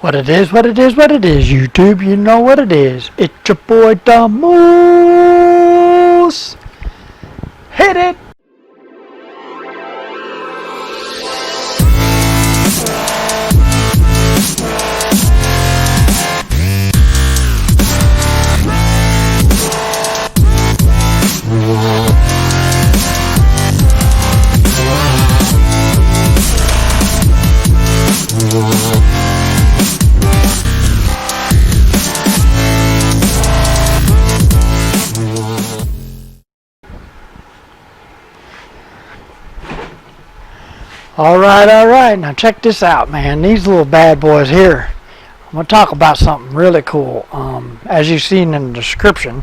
What it is, YouTube, you know what it is. It's your boy, the Moose. Hit it! Alright, now check this out, man. These little bad boys here, I'm going to talk about something really cool. As you've seen in the description,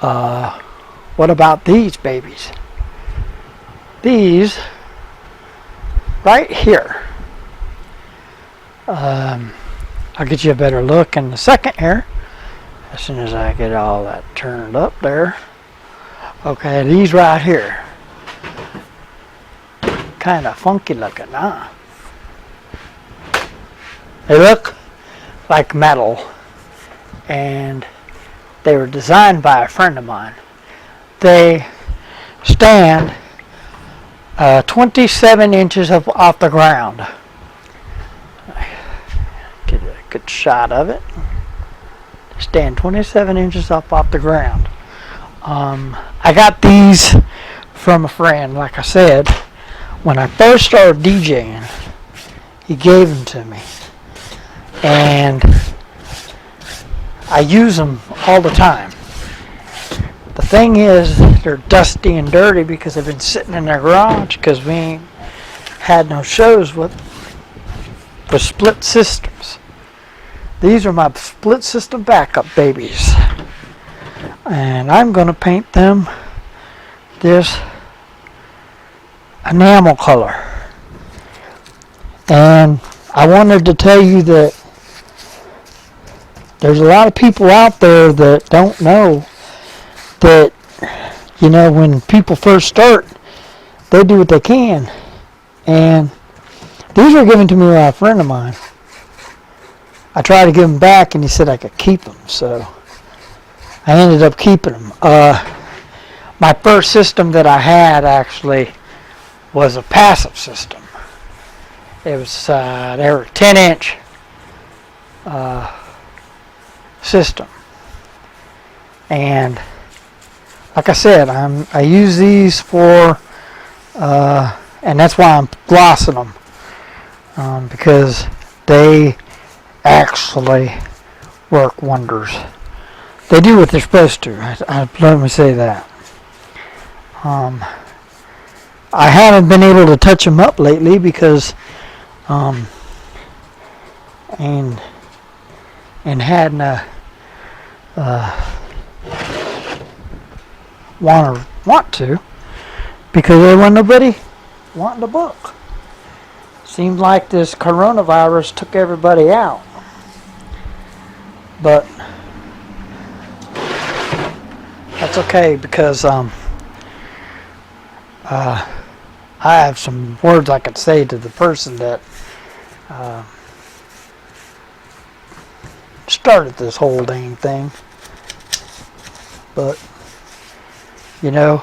what about these babies? These, right here. I'll get you a better look in a second here, as soon as I get all that turned up there. Okay, these right here. Kind of funky looking, huh? They look like metal, and they were designed by a friend of mine. They stand 27 inches off the ground. Get a good shot of it. They stand 27 inches off the ground. I got these from a friend, like I said. When I first started DJing, he gave them to me, and I use them all the time. The thing is, they're dusty and dirty because they've been sitting in their garage because we ain't had no shows with split systems. These are my split system backup babies, and I'm going to paint them this enamel color. And I wanted to tell you that there's a lot of people out there that don't know that, you know, when people first start, they do what they can. And these were given to me by a friend of mine. I tried to give them back, and he said I could keep them, so I ended up keeping them. My first system that I had actually was a passive system. It was they were a 10-inch system, and like I said, I use these for and that's why I'm glossing them, because they actually work wonders. They do what they're supposed to. Let me say that. I haven't been able to touch them up lately because and hadn't want to, because there wasn't nobody wanting to book. Seems like this coronavirus took everybody out, but that's okay, because I have some words I could say to the person that started this whole dang thing. But, you know,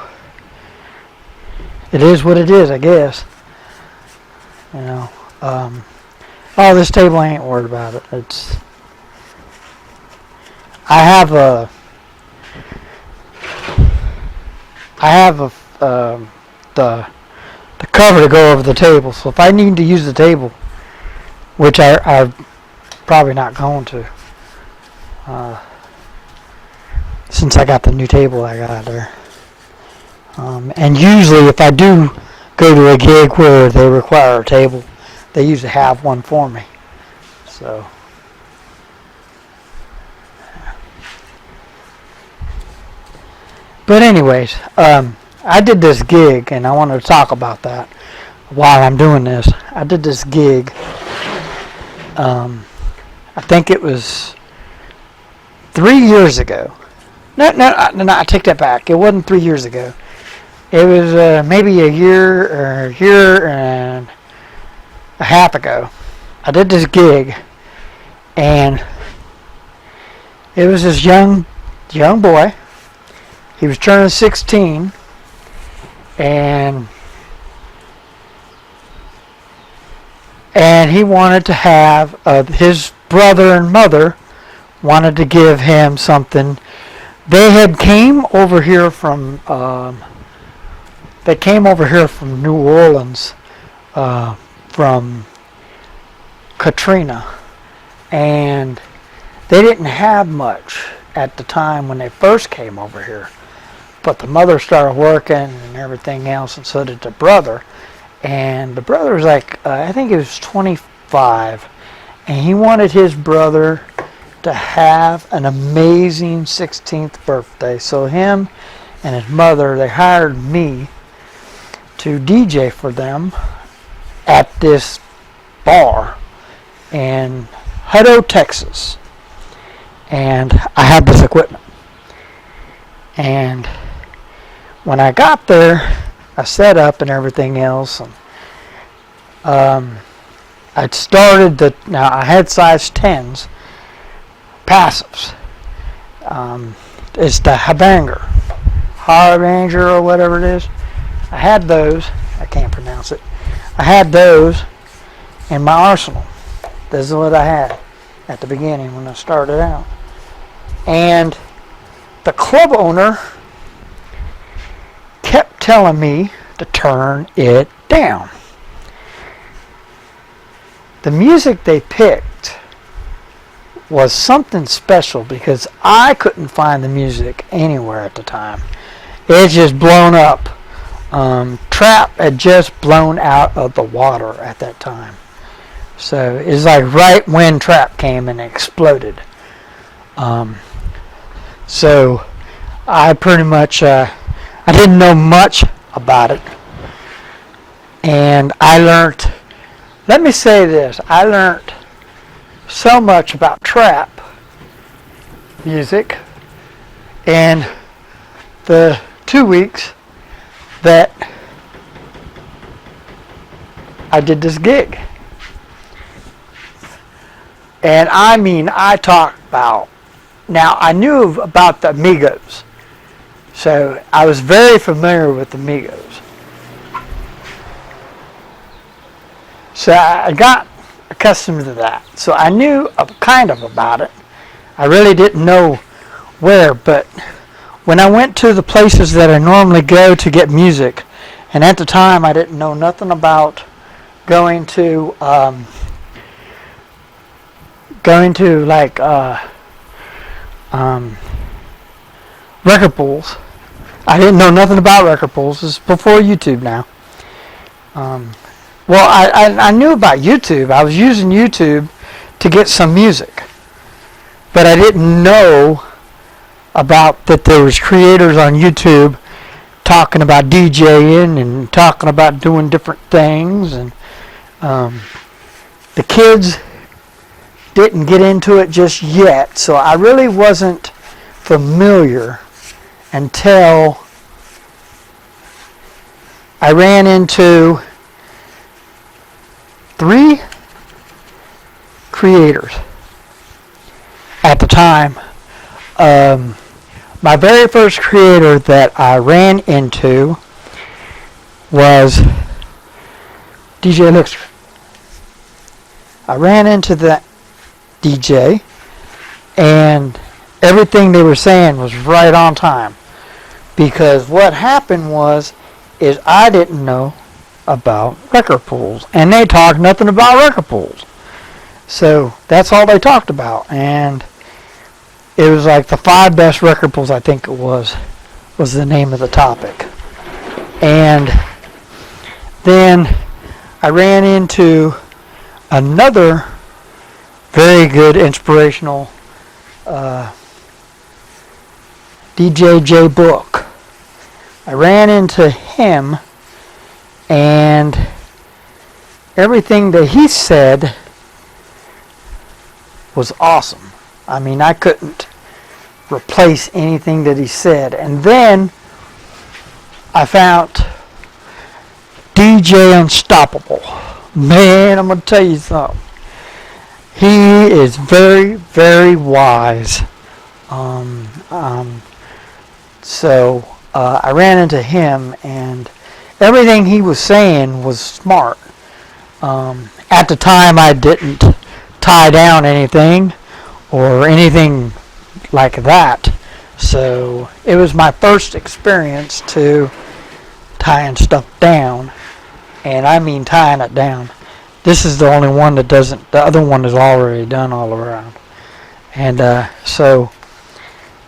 it is what it is, I guess. You know, oh, this table, I ain't worried about it. I have the cover to go over the table, so if I need to use the table, which I'm probably not going to, since I got the new table I got there, and usually if I do go to a gig where they require a table, they usually have one for me. So but anyways, I did this gig, and I wanted to talk about that while I'm doing this. I did this gig, I think it was 3 years ago. No, I take that back. It wasn't 3 years ago. It was maybe a year and a half ago. I did this gig And it was this young boy. He was turning 16, and he wanted to have his brother and mother wanted to give him something. They had came over here from New Orleans from Katrina, and they didn't have much at the time when they first came over here. But the mother started working and everything else, and so did the brother. And the brother was like, I think he was 25, and he wanted his brother to have an amazing 16th birthday. So him and his mother, they hired me to DJ for them at this bar in Hutto, Texas. And I had this equipment. And when I got there, I set up and everything else. And I'd started now I had size 10s, passives. It's the Harbinger or whatever it is. I had those. I can't pronounce it. I had those in my arsenal. This is what I had at the beginning when I started out. And the club owner kept telling me to turn it down. The music they picked was something special because I couldn't find the music anywhere at the time. It had just blown up. Trap had just blown out of the water at that time. So it's like right when trap came and exploded. So I pretty much, I didn't know much about it. And I learned, let me say this, I learned so much about trap music in the 2 weeks that I did this gig. And I mean, I talk about, now I knew about the Amigos, so I was very familiar with the Amigos. So I got accustomed to that. So I knew kind of about it. I really didn't know where, but when I went to the places that I normally go to get music, and at the time I didn't know nothing about going to like record pools. I didn't know nothing about record pools. This is before YouTube now. Well, I knew about YouTube. I was using YouTube to get some music, but I didn't know about that there was creators on YouTube talking about DJing and talking about doing different things, and the kids didn't get into it just yet, so I really wasn't familiar until I ran into 3 creators at the time. My very first creator that I ran into was DJ Elixir. I ran into that DJ, and everything they were saying was right on time, because what happened is I didn't know about record pools, and they talked nothing about record pools. So that's all they talked about, and it was like the 5 best record pools, I think it was the name of the topic. And then I ran into another very good inspirational DJ J Book. I ran into him, and everything that he said was awesome. I mean, I couldn't replace anything that he said. And then I found DJ Unstoppable. Man, I'm going to tell you something. he is very, very wise. So I ran into him, and everything he was saying was smart. At the time, I didn't tie down anything or anything like that. So it was my first experience to tying stuff down, and I mean tying it down. This is the only one that doesn't. The other one is already done all around, and so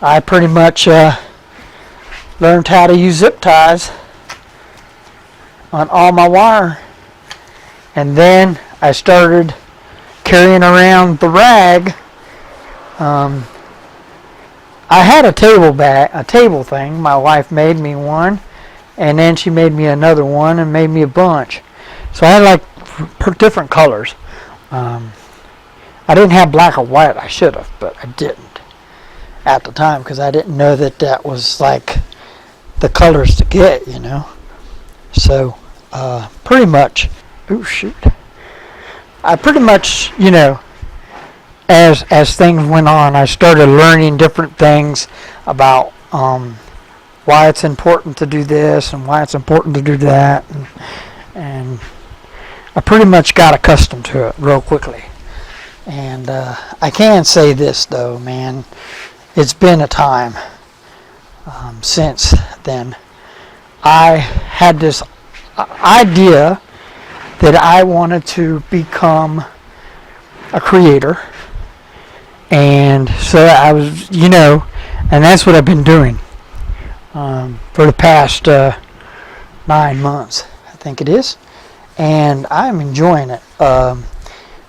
I pretty much learned how to use zip ties on all my wire, and then I started carrying around the rag. I had a table thing. My wife made me one, and then she made me another one and made me a bunch. So I had like different colors. I didn't have black or white. I should have, but I didn't at the time because I didn't know that that was like the colors to get, you know. So pretty much, oh shoot, I pretty much, you know, as things went on, I started learning different things about why it's important to do this and why it's important to do that, and I pretty much got accustomed to it real quickly. And I can say this though, man, it's been a time since then. I had this idea that I wanted to become a creator, and so I was, you know, and that's what I've been doing for the past 9 months, I think it is, and I'm enjoying it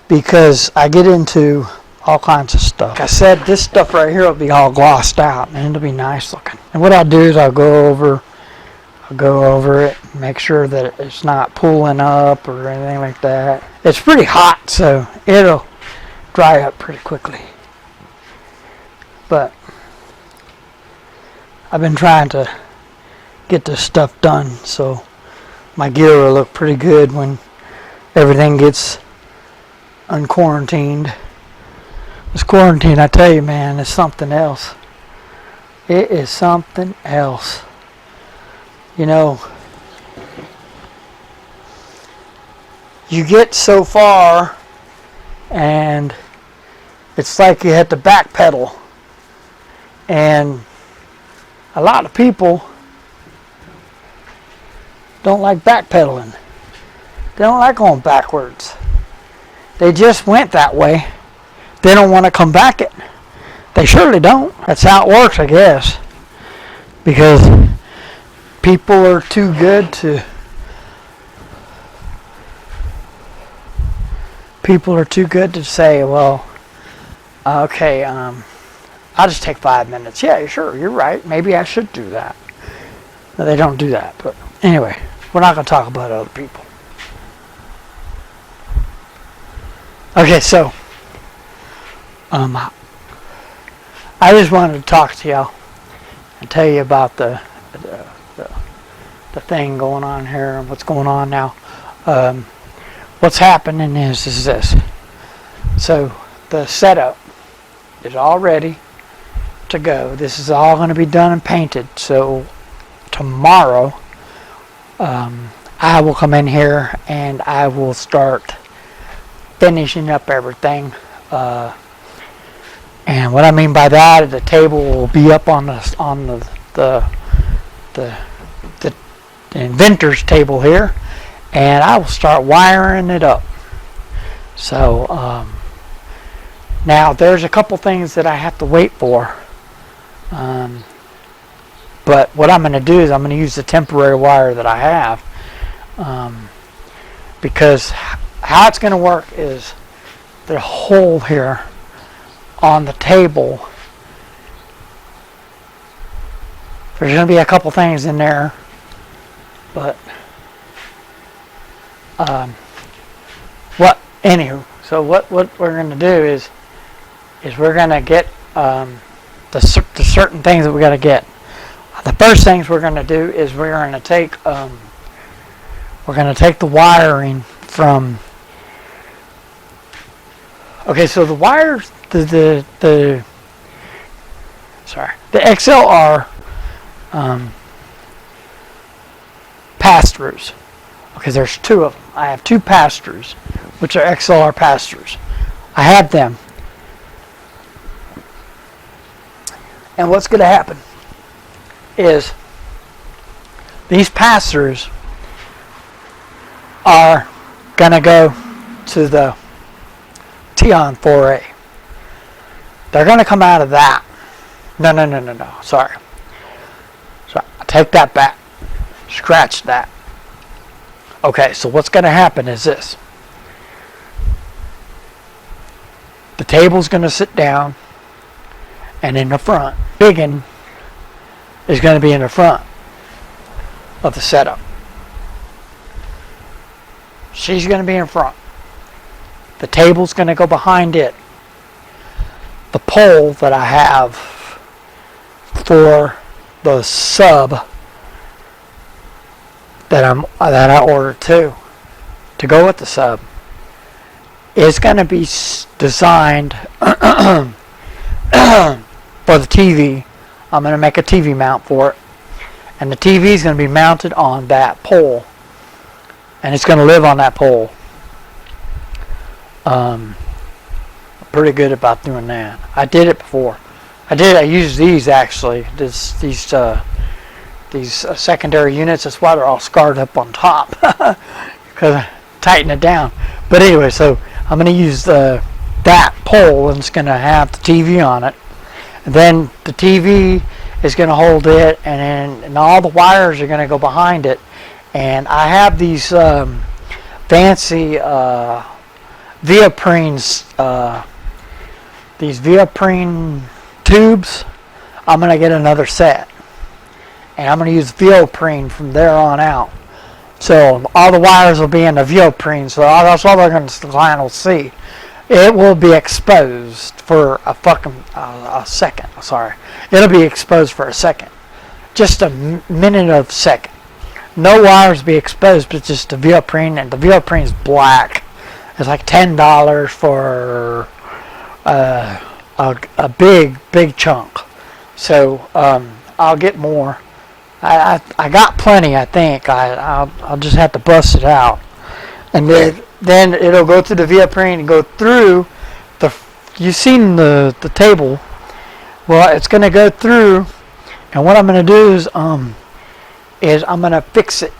because I get into all kinds of stuff. Like I said, this stuff right here will be all glossed out, and it'll be nice looking. And what I'll do is I'll go over it, make sure that it's not pulling up or anything like that. It's pretty hot, so it'll dry up pretty quickly. But I've been trying to get this stuff done so my gear will look pretty good when everything gets unquarantined. This quarantine, I tell you, man, is something else. It is something else. You know, you get so far and it's like you have to backpedal, and a lot of people don't like backpedaling. They don't like going backwards. They just went that way. They don't want to come back it. They surely don't. That's how it works, I guess, because people are too good to say, well, okay, I'll just take 5 minutes. Yeah, sure, you're right. Maybe I should do that. No, they don't do that. But anyway, we're not going to talk about other people. Okay, so I just wanted to talk to y'all and tell you about the thing going on here and what's going on now. What's happening is this. So the setup is all ready to go. This is all going to be done and painted. So tomorrow I will come in here and I will start finishing up everything. And what I mean by that is the table will be up on the inventor's table here, and I will start wiring it up. So now there's a couple things that I have to wait for, but what I'm going to do is I'm going to use the temporary wire that I have, because how it's going to work is the hole here on the table, there's going to be a couple things in there, but so what we're going to do is we're going to get the certain things that we got to get. The first things we're going to do is we're going to take the wiring from Okay, so the wires, the XLR pass-throughs. Okay, there's two of them. I have two pass-throughs, which are XLR pass-throughs. I have them. And what's going to happen is these pass-throughs are going to go to the Tion 4A. They're going to come out of that. No. Sorry. So I take that back. Scratch that. Okay, so what's going to happen is this. The table's going to sit down, and in the front, Biggin is going to be in the front of the setup. She's going to be in front. The table's going to go behind it. The pole that I have for the sub that I ordered to go with the sub is going to be designed for the TV. I'm going to make a TV mount for it, and the TV is going to be mounted on that pole, and it's going to live on that pole. Pretty good about doing that. I did it before. I used these actually. These secondary units. That's why they're all scarred up on top, because I tighten it down. But anyway, so I'm going to use that pole, and it's going to have the TV on it. And then the TV is going to hold it, and all the wires are going to go behind it. And I have these fancy Viaprines, these Viaprine tubes. I'm going to get another set, and I'm going to use Viaprine from there on out. So all the wires will be in the Viaprine, so that's all the client will see. It will be exposed for a second. Sorry, it'll be exposed for a second, just a minute of second. No wires be exposed, but just the Viaprine, and the Viaprine is black. It's like $10 for a big chunk. So I'll get more. I got plenty. I think I'll just have to bust it out, and then it'll go through the Viaprine and go through the. You've seen the table. Well, it's going to go through, and what I'm going to do is I'm going to fix it.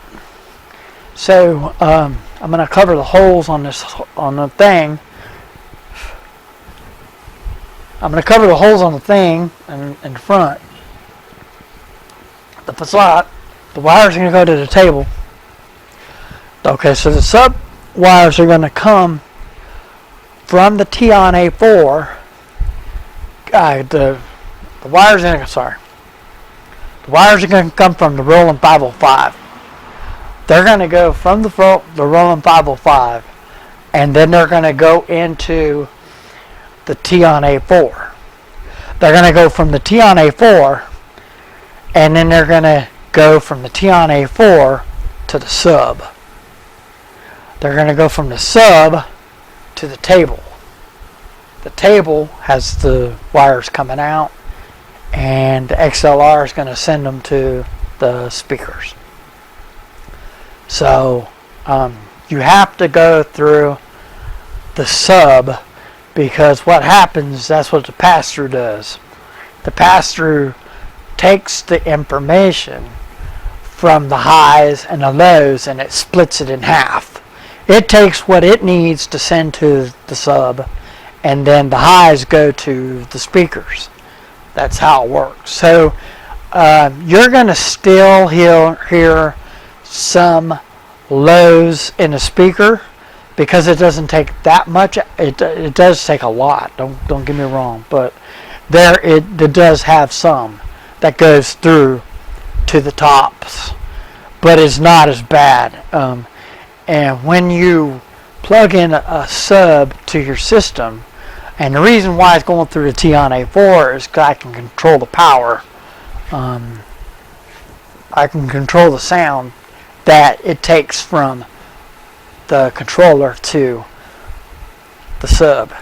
So I'm going to cover the holes on the thing. I'm going to cover the holes on the thing in the front. The facade. The wires are going to go to the table. Okay, so the sub wires are going to come from the Tion A4. The wires are going to come from the Roland 505. They're going to go from the Roland 505, and then they're going to go into the Tion A4. They're going to go from the Tion A4, and then they're going to go from the Tion A4 to the sub. They're going to go from the sub to the table. The table has the wires coming out, and the XLR is going to send them to the speakers. So you have to go through the sub, because what happens, that's what the pass-through does. The pass-through takes the information from the highs and the lows, and it splits it in half. It takes what it needs to send to the sub, and then the highs go to the speakers. That's how it works. So you're going to still hear some lows in a speaker, because it doesn't take that much. It does take a lot. Don't get me wrong, but it does have some that goes through to the tops, but it's not as bad. And when you plug in a sub to your system, and the reason why it's going through the Tion A4 is because I can control the power. I can control the sound that it takes from the controller to the sub.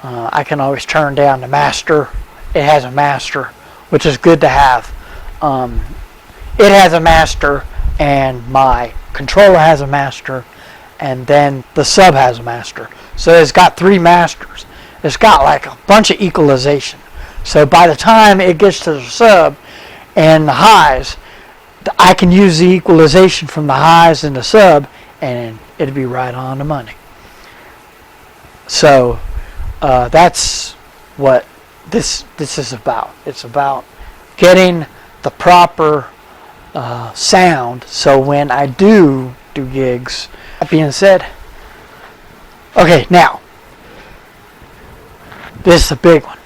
I can always turn down the master. It has a master, which is good to have. It has a master, and my controller has a master, and then the sub has a master. So it's got 3 masters. It's got like a bunch of equalization. So by the time it gets to the sub and the highs, I can use the equalization from the highs and the sub, and it'll be right on the money. So that's what this is about. It's about getting the proper sound, so when I do gigs. That being said, okay, now this is a big one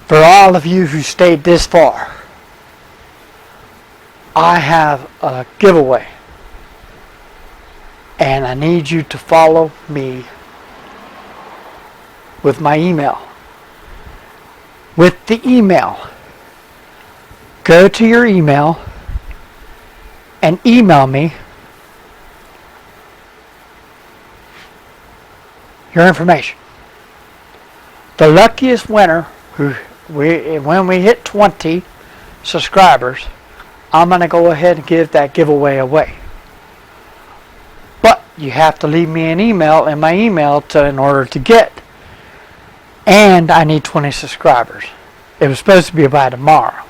for all of you who stayed this far. I have a giveaway, and I need you to follow me with my email. With the email, go to your email and email me your information. The luckiest winner, when we hit 20 subscribers, I'm going to go ahead and give that giveaway away. But you have to leave me an email in my email in order to get. And I need 20 subscribers. It was supposed to be by tomorrow.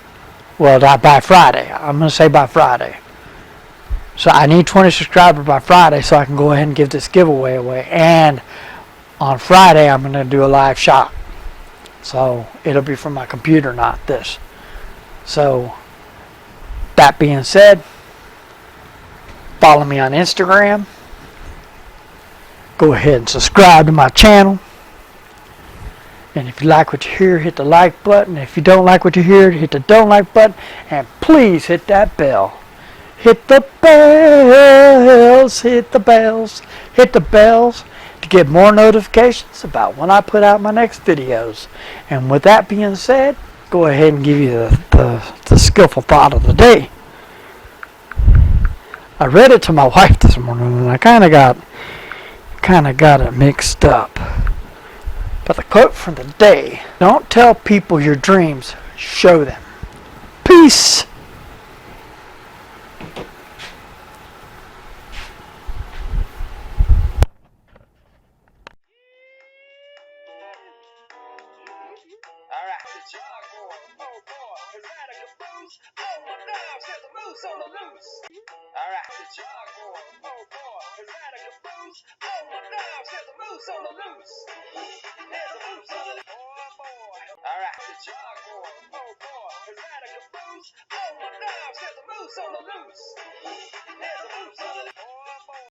Well, by Friday. I'm going to say by Friday. So I need 20 subscribers by Friday so I can go ahead and give this giveaway away. And on Friday, I'm going to do a live shop. So it'll be from my computer, not this. So that being said, follow me on Instagram. Go ahead and subscribe to my channel. And if you like what you hear, hit the like button. If you don't like what you hear, hit the don't like button. And please hit that bell. Hit the bells. Hit the bells. Hit the bells to get more notifications about when I put out my next videos. And with that being said, go ahead and give you the skillful thought of the day. I read it to my wife this morning, and I kind of got it mixed up. But the quote from the day: don't tell people your dreams, show them. Peace. On the loose.